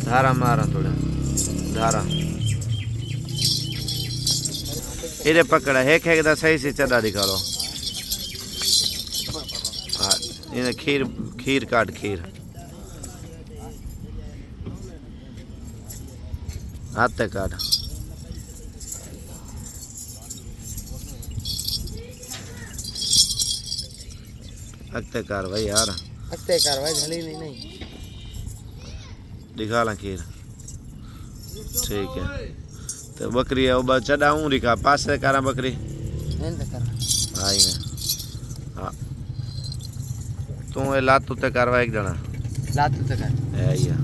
धारा मारा थोड़ा धारा इधे पकड़ा है दा सही से चढ़ा दिखा लो। हाँ इन्हें खीर खीर काट खीर हाथ काट अगते कार्रवाई यार अगते कार्रवाई झली नहीं दिखा ला खीर ठीक है। तो बकरी है वो चढ़ा हूँ दिखा पास से करा बकरी आई ने हाँ तू ये लात उते कार्रवाई एक जना लात उते कर है ये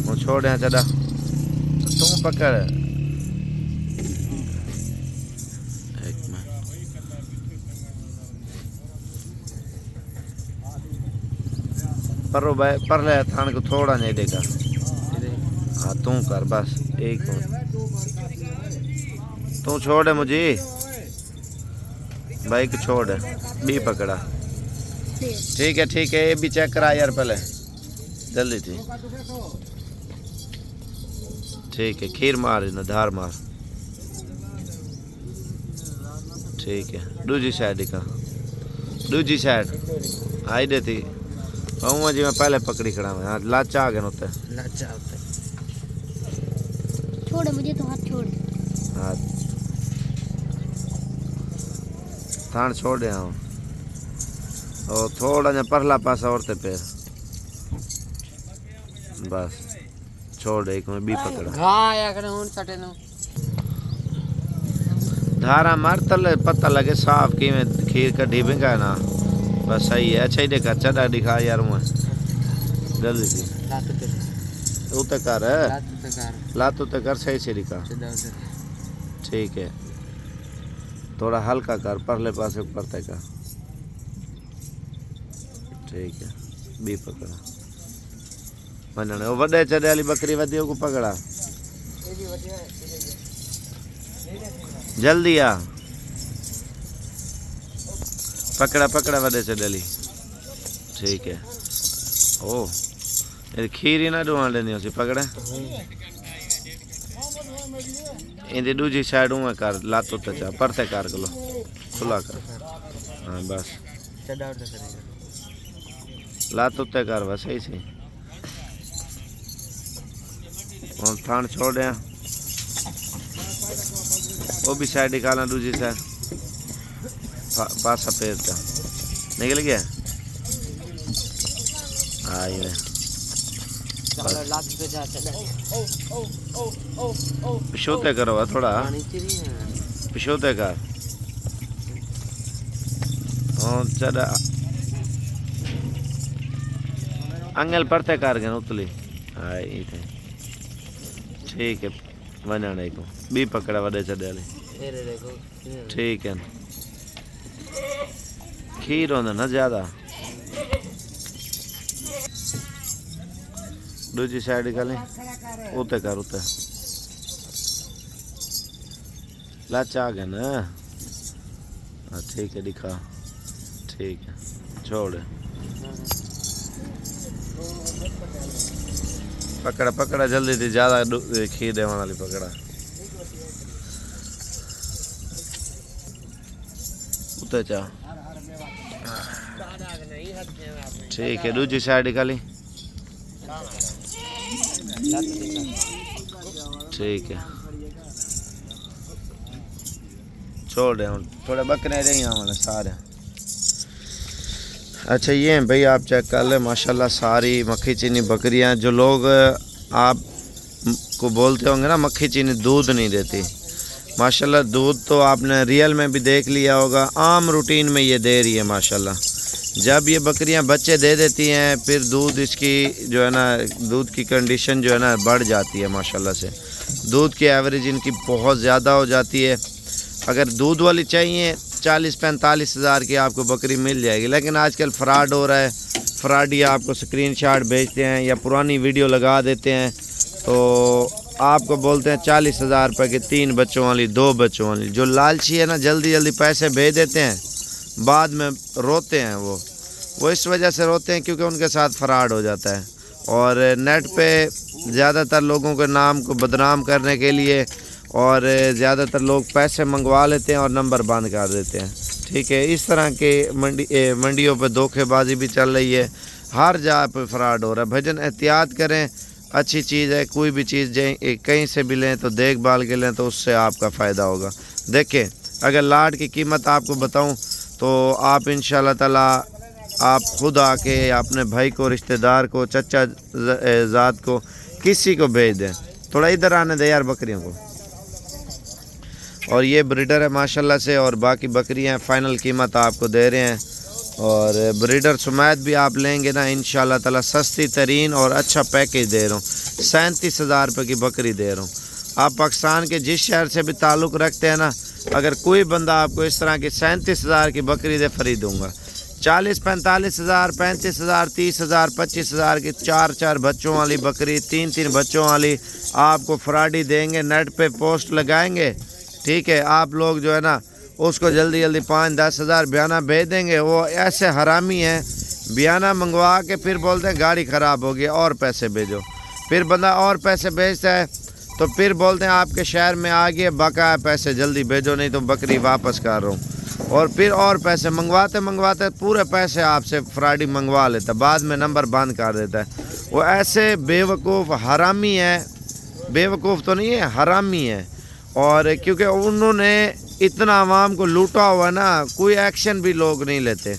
वो छोड़ यहाँ चढ़ा तू पकड़ एक मिनट पर ले थान को थोड़ा नहीं देगा। हाँ तू कर बस एक तू छोड़ मुझे बाइक छोड़ भी पकड़ा ठीक है ये भी चेक करा यार पहले जल्दी थी ठीक है। खीर मार ना धार मार ठीक है। दूसरी साइड का दूसरी साइड आई दे थी कहूँगा जी मैं पहले पकड़ी खड़ा मैं हाँ लाचा आ गया होता है लाचा होता है छोड़ मुझे तो हाथ छोड़ हाँ थान छोड़ दे और थोड़ा जा परला पासा औरते पैर बस छोड़ एक में भी पकड़ा घाया करे उन सटे नो धारा मार तले पता लगे साफ की में खीर का ढीबेगा ना बस सही है। अच्छा ही देखा चढ़ा दिखा यार मैं जल्दी सी उते कर लात उते कर सही से दिखा ठीक है। थोड़ा हल्का कर परले पासे परते का ठीक है भी पकड़ा मनने वो वडे चढ़े वाली बकरी वधियो को पकड़ा जल्दी आ पकड़ा वडे चढ़े वाली ठीक है। ओ ये खीर ही ना डुआ लेनी उसी पकड़े इंदी दूसरी साइड में कर लातो तचा परते कर लो खुला कर हाँ बस लातो ते कर बस सही सही और थान छोड़ दे वो भी साइड निकालना दूसरी साइड पासा पैर था निकल गया आई ने पिछोते करो थोड़ा पिछोते कर चढ़ा अंगल पड़ते कर गए उतली आई थे ठीक है वञण को भी पकड़ा वडे चढ़े ठीक है। खीर होना ना ज्यादा दूसरी साइड निकाले उते कर उते लाचा आ गया ना हाँ ठीक है दिखा ठीक है छोड़ पकड़ा जल्दी थी ज्यादा खीर देने वाली पकड़ा उते चा ठीक है। दूसरी साइड निकाली ठीक है छोड़ दे थोड़े बकरे रही हमारे सारे। अच्छा ये हैं भाई आप चेक कर ले माशाल्लाह सारी मक्खी चीनी बकरियां जो लोग आप को बोलते होंगे ना मक्खी चीनी दूध नहीं देती माशाल्लाह दूध तो आपने रियल में भी देख लिया होगा आम रूटीन में ये दे रही है माशाल्लाह। जब ये बकरियां बच्चे दे देती हैं फिर दूध इसकी जो है ना दूध की कंडीशन जो है ना बढ़ जाती है माशाल्लाह से दूध की एवरेज इनकी बहुत ज़्यादा हो जाती है। अगर दूध वाली चाहिए 40-45 हज़ार की आपको बकरी मिल जाएगी लेकिन आजकल फ्रॉड हो रहा है फ्रॉडिया आपको स्क्रीनशॉट भेजते हैं या पुरानी वीडियो लगा देते हैं तो आपको बोलते हैं 40,000 रुपये की 3 बच्चों वाली 2 बच्चों वाली। जो लालची है ना जल्दी जल्दी पैसे भेज देते हैं बाद में रोते हैं वो इस वजह से रोते हैं क्योंकि उनके साथ फ्रॉड हो जाता है। और नेट पे ज़्यादातर लोगों के नाम को बदनाम करने के लिए और ज़्यादातर लोग पैसे मंगवा लेते हैं और नंबर बंद कर देते हैं। ठीक है, इस तरह के मंडियों पे धोखेबाजी भी चल रही है, हर जगह पे फ्रॉड हो रहा है। भजन एहतियात करें, अच्छी चीज़ है, कोई भी चीज़ कहीं से भी लें तो देखभाल के लें, तो उससे आपका फ़ायदा होगा। देखें, अगर लाट की कीमत आपको बताऊं तो आप इंशाल्लाह ताला आप खुद आके अपने भाई को, रिश्तेदार को, चचा ज़ात को, किसी को भेज दें। थोड़ा इधर आने दे यार बकरियों को। और ये ब्रीडर है माशाल्लाह से, और बाकी बकरियां फ़ाइनल कीमत आपको दे रहे हैं। और ब्रीडर सुमैद भी आप लेंगे ना इंशाल्लाह ताला सस्ती तरीन और अच्छा पैकेज दे रहा हूँ। 37,000 रुपये की बकरी दे रहा हूँ। आप पाकिस्तान के जिस शहर से भी ताल्लुक़ रखते हैं ना, अगर कोई बंदा आपको इस तरह की 37,000 की बकरी दे खरीदूँगा, 40-45,000, 35,000, 30,000, 25,000 की 4-4 बच्चों वाली बकरी, 3-3 बच्चों वाली आपको फ्राडी देंगे। नेट पे पोस्ट लगाएंगे, ठीक है, आप लोग जो है ना उसको जल्दी जल्दी 5-10 हज़ार बयाना भेज देंगे। वो ऐसे हरामी हैं, बयाना मंगवा के फिर बोलते हैं गाड़ी ख़राब हो गई और पैसे भेजो। फिर बंदा और पैसे भेजता है तो फिर बोलते हैं आपके शहर में आ गए, बकाया पैसे जल्दी भेजो नहीं तो बकरी वापस कर रहा हूँ। और फिर और पैसे मंगवाते पूरे पैसे आपसे फ्राडी मंगवा लेता, बाद में नंबर बंद कर देता है। वो ऐसे बेवकूफ़ हरामी है, बेवकूफ़ तो नहीं है, हरामी है। और क्योंकि उन्होंने इतना आवाम को लूटा हुआ ना, कोई एक्शन भी लोग नहीं लेते।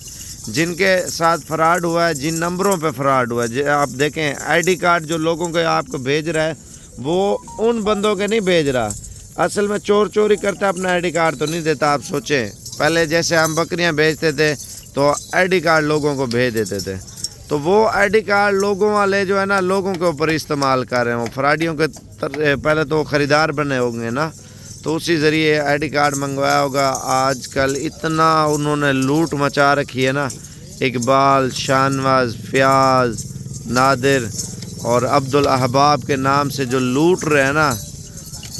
जिनके साथ फ्रॉड हुआ है, जिन नंबरों पे फ्रॉड हुआ है, आप देखें आईडी कार्ड जो लोगों के आपको भेज रहा है वो उन बंदों के नहीं भेज रहा। असल में चोर चोरी करता अपना आईडी कार्ड तो नहीं देता। आप सोचें, पहले जैसे हम बकरियां बेचते थे तो आईडी कार्ड लोगों को भेज देते थे, तो वो आईडी कार्ड लोगों वाले जो है ना लोगों के ऊपर इस्तेमाल कर रहे हैं। वो फ्राडियों के पहले तो ख़रीदार बने होंगे ना, तो उसी ज़रिए आईडी कार्ड मंगवाया होगा। आजकल इतना उन्होंने लूट मचा रखी है ना, इकबाल, शाहनवाज, फ़याज़, नादिर और अब्दुल अहबाब के नाम से जो लूट रहे हैं ना,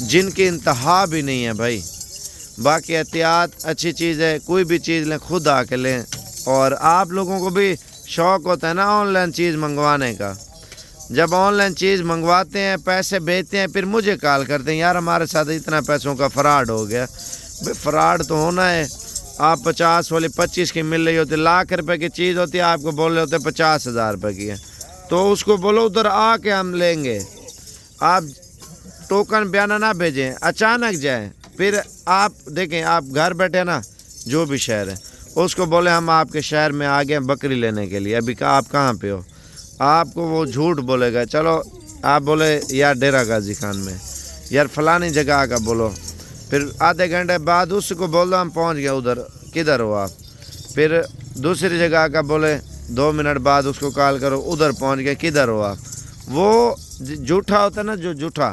जिनकी इंतहा भी नहीं है भाई। बाकी एहतियात अच्छी चीज़ है, कोई भी चीज़ लें खुद आके लें। और आप लोगों को भी शौक़ होता है ना ऑनलाइन चीज़ मंगवाने का। जब ऑनलाइन चीज़ मंगवाते हैं, पैसे भेजते हैं, फिर मुझे कॉल करते हैं यार हमारे साथ इतना पैसों का फ्रॉड हो गया। भाई फ्रॉड तो होना है। आप 50 वाली 25 की मिल रही होती, लाख रुपए की चीज़ होती है, आपको बोल रहे होते 50,000 रुपये की है, तो उसको बोलो उधर आके हम लेंगे। आप टोकन बयाना ना भेजें, अचानक जाएं। फिर आप देखें, आप घर बैठे ना जो भी शहर है, उसको बोले हम आपके शहर में आ गए बकरी लेने के लिए, अभी आप कहाँ पे हो, आपको वो झूठ बोलेगा। चलो आप बोले यार डेरा गाजी खान में, यार फलानी जगह का बोलो, फिर आधे घंटे बाद उसको बोल दो हम पहुंच गए उधर, किधर हो आप। फिर दूसरी जगह का बोले 2 मिनट बाद उसको कॉल करो, उधर पहुंच गए, किधर हो आप। वो झूठा होता है ना जो झूठा,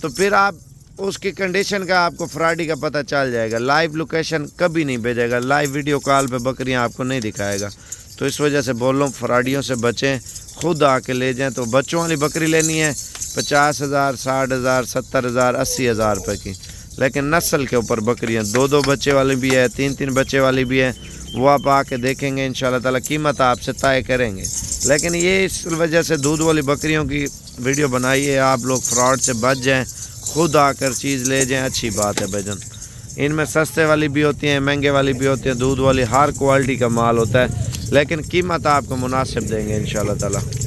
तो फिर आप उसकी कंडीशन का आपको फ्रॉडी का पता चल जाएगा। लाइव लोकेशन कभी नहीं भेजेगा, लाइव वीडियो कॉल पे बकरियां आपको नहीं दिखाएगा। तो इस वजह से बोल रहा हूँ फ्रॉडियों से बचें, खुद आके ले जाएं। तो बच्चों वाली बकरी लेनी है 50,000, 60,000, 70,000, 80,000 रुपये की, लेकिन नस्ल के ऊपर बकरियां 2-2 बच्चे वाली भी है, 3-3 बच्चे वाली भी है, वो आप आके देखेंगे इंशाल्लाह ताला, कीमत आपसे तय करेंगे। लेकिन ये इस वजह से दूध वाली बकरियों की वीडियो बनाई है, आप लोग फ्रॉड से बच जाएँ, खुद आकर चीज़ ले जाएँ, अच्छी बात है भाईजान। इनमें सस्ते वाली भी होती हैं, महंगे वाली भी होती हैं, दूध वाली हर क्वालिटी का माल होता है, लेकिन कीमत आपको मुनासिब देंगे इंशाल्लाह ताला।